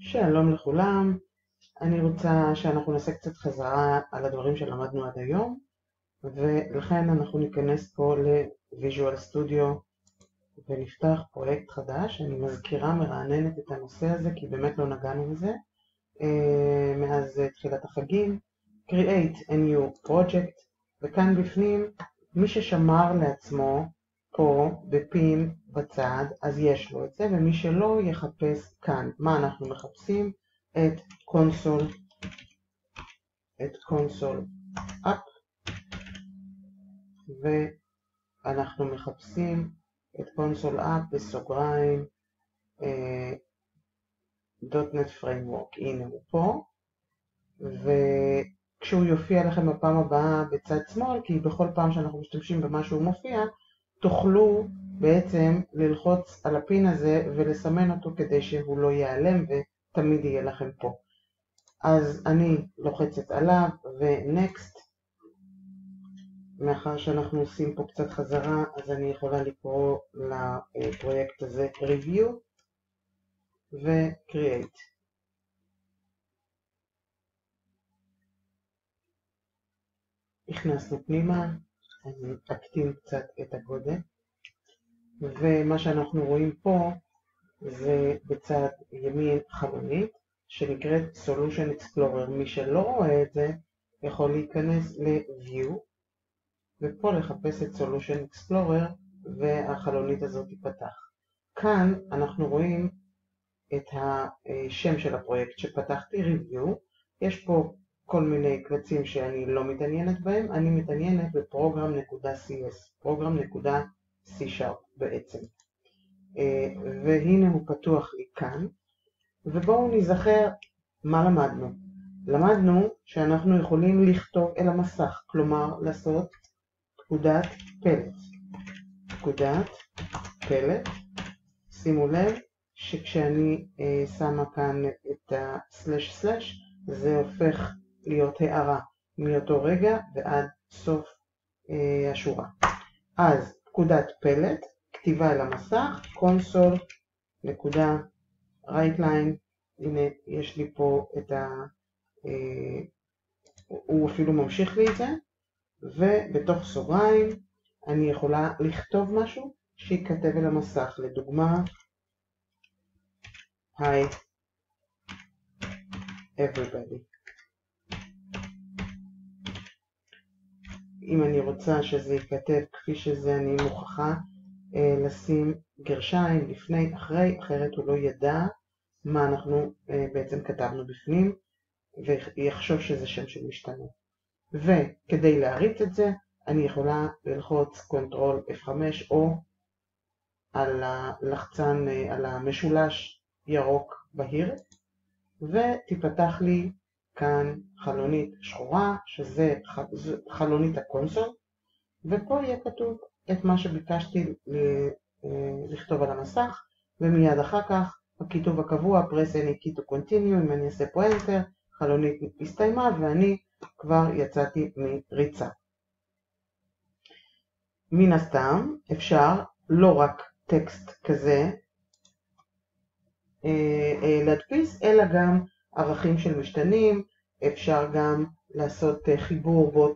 שלום לכולם, אני רוצה שאנחנו נעשה קצת חזרה על הדברים שלמדנו עד היום, ולכן אנחנו ניכנס פה ל-Visual Studio ונפתח פרויקט חדש. אני מזכירה, מרעננת את הנושא הזה כי באמת לא נגענו בזה מאז תחילת החגים. Create a new project, וכאן בפנים מי ששמר לעצמו פה בפין בצד אז יש לו את זה, ומי שלא יחפש כאן. מה אנחנו מחפשים? את console up, ואנחנו מחפשים את console up בסוגריים .NET Framework. הנה הוא פה, וכשהוא יופיע לכם בפעם הבאה בצד שמאל, כי בכל פעם שאנחנו משתמשים במה שהוא מופיע, תוכלו בעצם ללחוץ על הפין הזה ולסמן אותו כדי שהוא לא ייעלם ותמיד יהיה לכם פה. אז אני לוחצת עליו ו-Next. מאחר שאנחנו עושים פה קצת חזרה, אז אני יכולה לקרוא לפרויקט הזה Review ו-Create. הכנסנו פנימה, אני אקטין קצת את הגודל, ומה שאנחנו רואים פה זה בצד ימין חלונית שנקראת Solution Explorer. מי שלא רואה את זה יכול להיכנס ל-View ופה לחפש את Solution Explorer והחלונית הזאת תיפתח. כאן אנחנו רואים את השם של הפרויקט שפתחתי, Review. יש פה כל מיני קבצים שאני לא מתעניינת בהם, אני מתעניינת בפרוgram.cs, program.c# בעצם. והנה הוא פתוח לי כאן, ובואו נזכר מה למדנו. למדנו שאנחנו יכולים לכתוב אל המסך, כלומר לעשות פקודת פלט. שימו לב שכשאני שמה כאן את ה// זה הופך להיות הערה מאותו רגע ועד סוף השורה. אז פקודת פלט, כתיבה אל המסך, console.writeline, הנה יש לי פה את הוא אפילו ממשיך לי את זה, ובתוך סוגריים אני יכולה לכתוב משהו שיכתב אל המסך, לדוגמה Hi everybody. אם אני רוצה שזה ייכתב כפי שזה, אני מוכרחה לשים גרשיים לפני אחרי, אחרת הוא לא ידע מה אנחנו בעצם כתבנו בפנים ויחשוב שזה שם של משתנה. וכדי להריץ את זה אני יכולה ללחוץ Ctrl F5 או על הלחצן, על המשולש ירוק בהיר, ותיפתח לי כאן חלונית שחורה שזה חלונית הקונסול, ופה יהיה כתוב את מה שביקשתי לכתוב על המסך, ומיד אחר כך הכיתוב הקבוע press any key to continue. אם אני אעשה פה enter, חלונית הסתיימה ואני כבר יצאתי מריצה. מן הסתם אפשר לא רק טקסט כזה להדפיס, אלא גם ערכים של משתנים. אפשר גם לעשות חיבור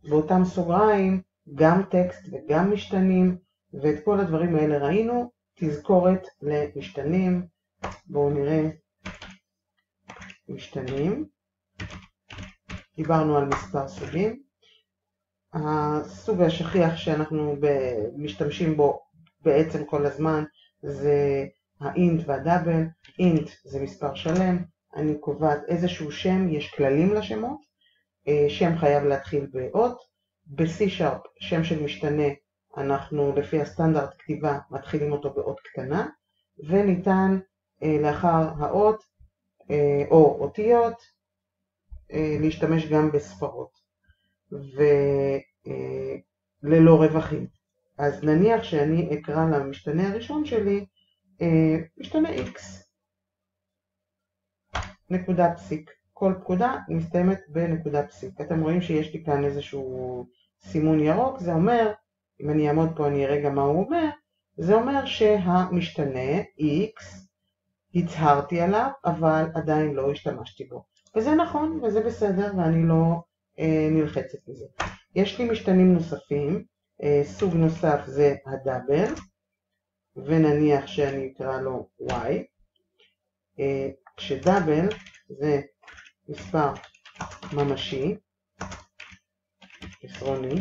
באותם סוגריים, גם טקסט וגם משתנים, ואת כל הדברים האלה ראינו. תזכורת למשתנים, בואו נראה משתנים. דיברנו על מספר סוגים. הסוג השכיח שאנחנו משתמשים בו בעצם כל הזמן זה האינט והדאבל. אינט זה מספר שלם, אני קובעת איזשהו שם, יש כללים לשמות, שם חייב להתחיל באות. ב-C# שם של משתנה אנחנו לפי הסטנדרט כתיבה מתחילים אותו באות קטנה, וניתן לאחר האות או אותיות להשתמש גם בספרות וללא רווחים. אז נניח שאני אקרא למשתנה הראשון שלי משתנה X, נקודה פסיק. כל פקודה מסתיימת בנקודה פסיק. אתם רואים שיש לי כאן איזשהו סימון ירוק, זה אומר, אם אני אעמוד פה אני אראה גם מה הוא אומר, זה אומר שהמשתנה X הצהרתי עליו, אבל עדיין לא השתמשתי בו. וזה נכון, וזה בסדר, ואני לא נלחצת בזה. יש לי משתנים נוספים, סוג נוסף זה הדאבל, ונניח שאני אקרא לו y, כשדאבל זה מספר ממשי, עשרוני,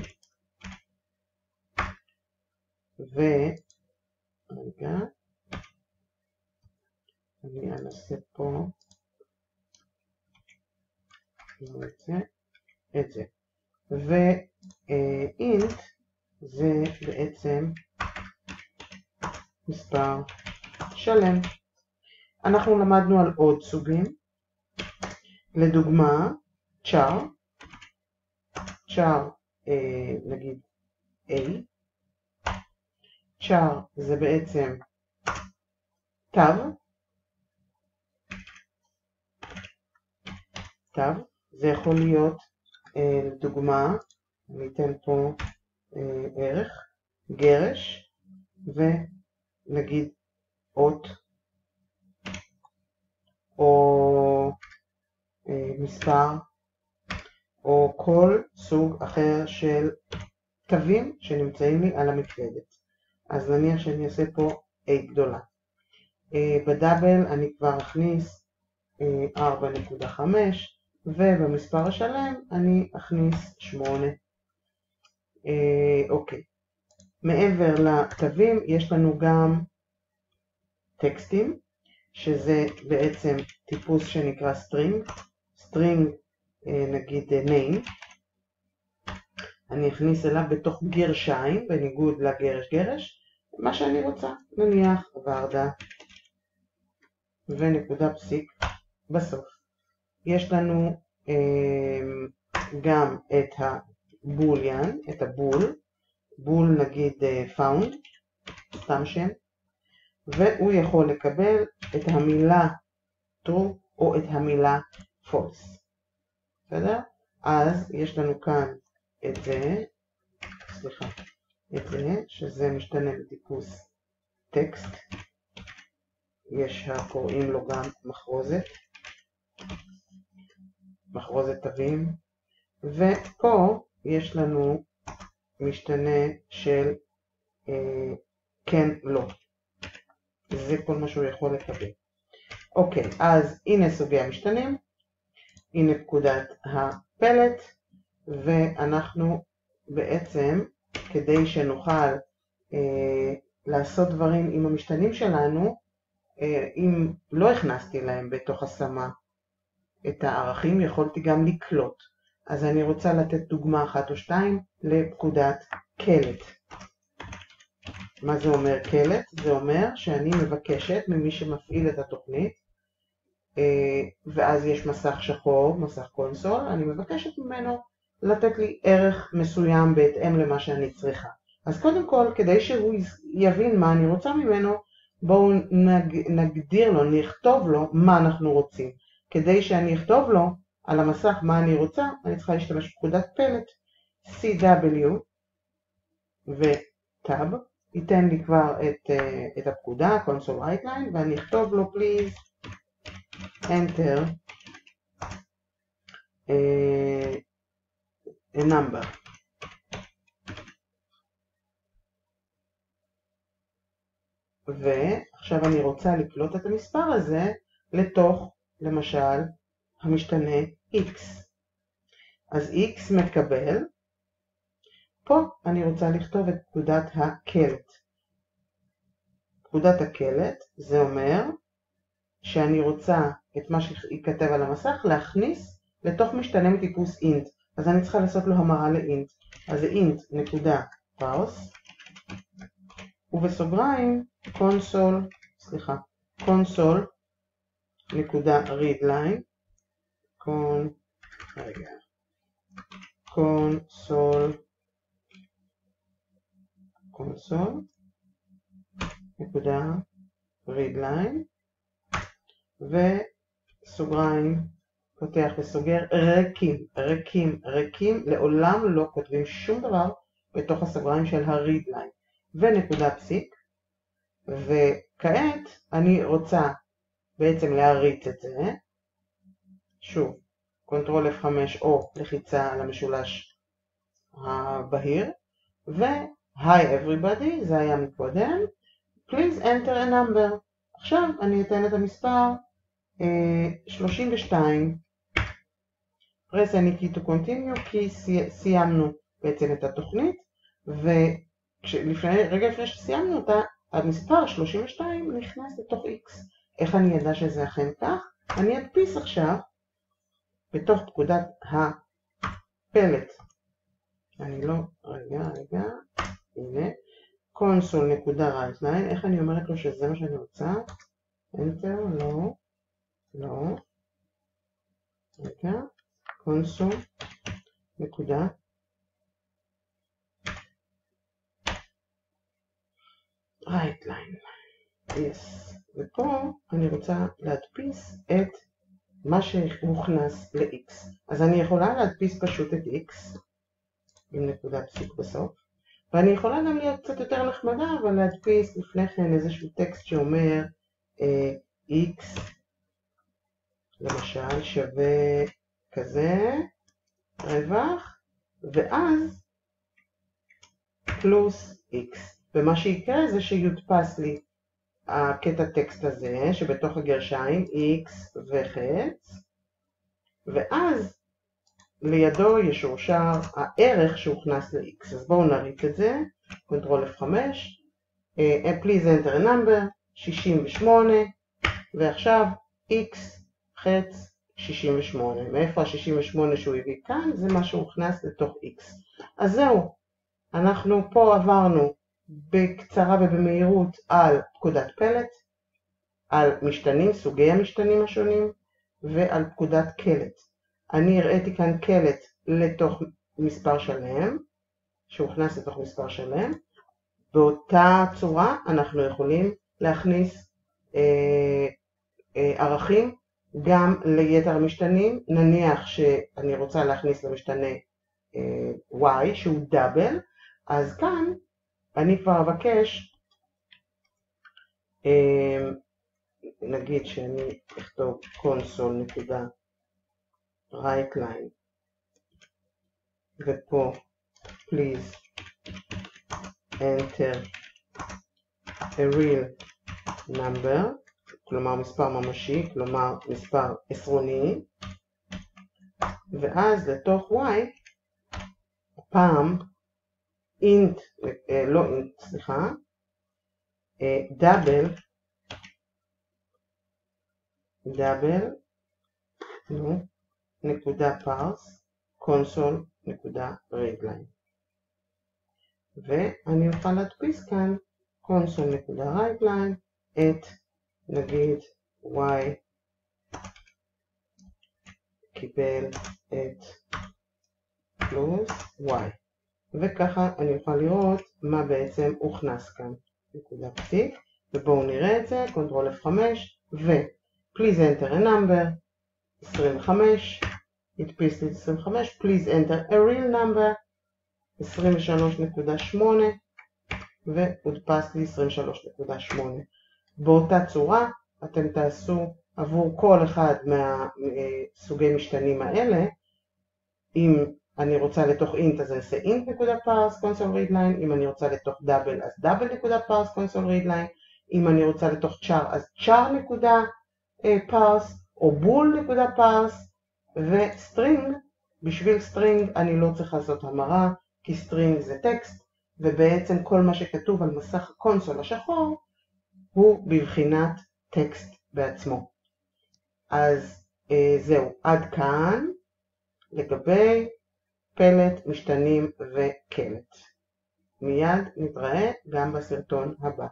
רגע, אני אנסה פה את זה, ואינט זה בעצם מספר שלם. אנחנו למדנו על עוד סוגים, לדוגמה char, נגיד a, char זה בעצם תו, זה יכול להיות לדוגמה, אני אתן פה ערך, גרש, ונגיד אות, או מספר, או כל סוג אחר של תווים שנמצאים לי על המקלדת. אז נניח שאני אעשה פה A גדולה. בדאבל אני כבר אכניס 4.5, ובמספר השלם אני אכניס 8. אוקיי. מעבר לתווים יש לנו גם טקסטים, שזה בעצם טיפוס שנקרא string, נגיד name, אני אכניס אליו בתוך גרשיים, בניגוד לגרש, מה שאני רוצה, נניח ורדה, ונקודה פסיק בסוף. יש לנו גם את הבוליאן, את בול נגיד found, סתם שם, והוא יכול לקבל את המילה true או את המילה false. בסדר? אז יש לנו כאן את זה, שזה משתנה בטיפוס טקסט, יש הקוראים לו גם מחרוזת תווים, ופה יש לנו משתנה של כן לא, זה כל מה שהוא יכול לקבל. אוקיי, אז הנה סוגי המשתנים, הנה פקודת הפלט, ואנחנו בעצם, כדי שנוכל לעשות דברים עם המשתנים שלנו, אם לא הכנסתי להם בתוך השמה את הערכים, יכולתי גם לקלוט. אז אני רוצה לתת דוגמה אחת או שתיים לפקודת קלט. מה זה אומר קלט? זה אומר שאני מבקשת ממי שמפעיל את התוכנית, ואז יש מסך שחור, מסך קונסול, אני מבקשת ממנו לתת לי ערך מסוים בהתאם למה שאני צריכה. אז קודם כל, כדי שהוא יבין מה אני רוצה ממנו, בואו נגדיר לו, נכתוב לו מה אנחנו רוצים. כדי שאני אכתוב לו על המסך מה אני רוצה, אני צריכה להשתמש בפקודת פלט, CW וטאב, ייתן לי כבר את הפקודה, console write line, ואני אכתוב לו please enter a number. ועכשיו אני רוצה לקלוט את המספר הזה לתוך, למשל, המשתנה x. אז x מקבל, פה אני רוצה לכתוב את פקודת הקלט. פקודת הקלט זה אומר שאני רוצה את מה שיכתב על המסך להכניס לתוך משתנה מטיפוס int. אז אני צריכה לעשות לו המרה לאינט. אז זה int נקודה parse, ובסוגריים console נקודה readline, console נקודה readline, וסוגריים פותח וסוגר ריקים, לעולם לא כותבים שום דבר בתוך הסוגריים של ה-readline, ונקודה פסיק. וכעת אני רוצה בעצם להריץ את זה. שוב, קונטרול F5 או לחיצה על המשולש הבהיר, ו-Hi everybody, זה היה מקודם, please enter a number. עכשיו אני אתן את המספר 32, press any key to continue, כי סיימנו בעצם את התוכנית, ורגע לפני שסיימנו אותה, המספר 32 נכנס לתוך X. איך אני ידע שזה אכן כך? אני אדפיס עכשיו בתוך פקודת הפלט. אני לא, רגע, הנה, console.writeline, איך אני אומרת לו שזה מה שאני רוצה? enter, לא, רגע, console.writeline, yes, ופה אני רוצה להדפיס את מה שהוכנס ל-X. אז אני יכולה להדפיס פשוט את X, עם נקודה פסיק בסוף, ואני יכולה גם להיות קצת יותר נחמדה, אבל להדפיס לפני כן איזשהו טקסט שאומר X, למשל, שווה כזה, רווח, ואז פלוס X. ומה שיקרה זה שיודפס לי הקטע טקסט הזה, שבתוך הגרשיים, X וחץ, ואז לידו ישורשר הערך שהוכנס ל-X. אז בואו נריץ את זה, קונטרול F5, please enter a number, 68, ועכשיו X חץ 68. מאיפה ה-68 שהוא הביא כאן? זה מה שהוכנס לתוך X. אז זהו, אנחנו פה עברנו בקצרה ובמהירות על פקודת פלט, על משתנים, סוגי המשתנים השונים, ועל פקודת קלט. אני הראיתי כאן קלט לתוך מספר שלם, שהוכנס לתוך מספר שלם. באותה צורה אנחנו יכולים להכניס ערכים גם ליתר המשתנים. נניח שאני רוצה להכניס למשתנה y שהוא דאבל, אז כאן אני כבר אבקש, נגיד שאני אכתוב console.writeline, ופה please enter a real number, כלומר מספר ממשי, כלומר מספר עשרוני, ואז לתוך y, הפעם int, לא int, סליחה, דאבל, נקודה פרס, console.writeline. ואני אוכל להדפיס כאן console.writeline את, נגיד, y קיבל את פלוס y. וככה אני אוכל לראות מה בעצם הוכנס כאן. נקודה פסיק, ובואו נראה את זה, קונטרול F5, ו-please enter a number, 25, הדפיס לי 25, please enter a real number, 23.8, והודפס לי 23.8. באותה צורה אתם תעשו עבור כל אחד מהסוגי משתנים האלה. אם אני רוצה לתוך int אז אני אעשה int.parse console.readline, אם אני רוצה לתוך double אז double.parse console.readline, אם אני רוצה לתוך char אז char.parse או bool.parse, וסטרינג, בשביל סטרינג אני לא צריך לעשות המרה, כי סטרינג זה טקסט, ובעצם כל מה שכתוב על מסך הקונסול השחור הוא בבחינת טקסט בעצמו. אז זהו, עד כאן לגבי פלט, משתנים וקלט. מיד נתראה גם בסרטון הבא.